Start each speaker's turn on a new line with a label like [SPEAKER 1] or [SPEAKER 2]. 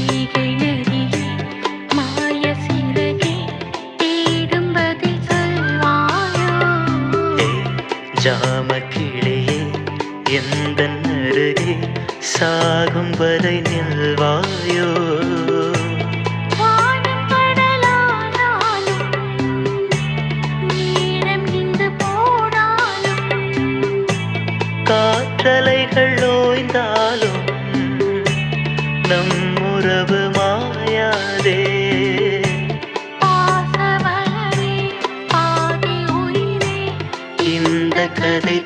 [SPEAKER 1] வைகை நதியே மாய சிறகே தேடும் பதில் சொல்வாயோ
[SPEAKER 2] ஜாமக்கிளியே எந்தன் அருகே சாகும் வரை நில்வாயோ
[SPEAKER 1] வானம் கடலானாலும் நேரம் நின்று போனாலும்
[SPEAKER 2] காற்றலைகள் ஓய்ந்தாலும் நம் உறவு மாயாதே
[SPEAKER 1] பாசவளரே பாதி உயிரே
[SPEAKER 2] இந்த கதை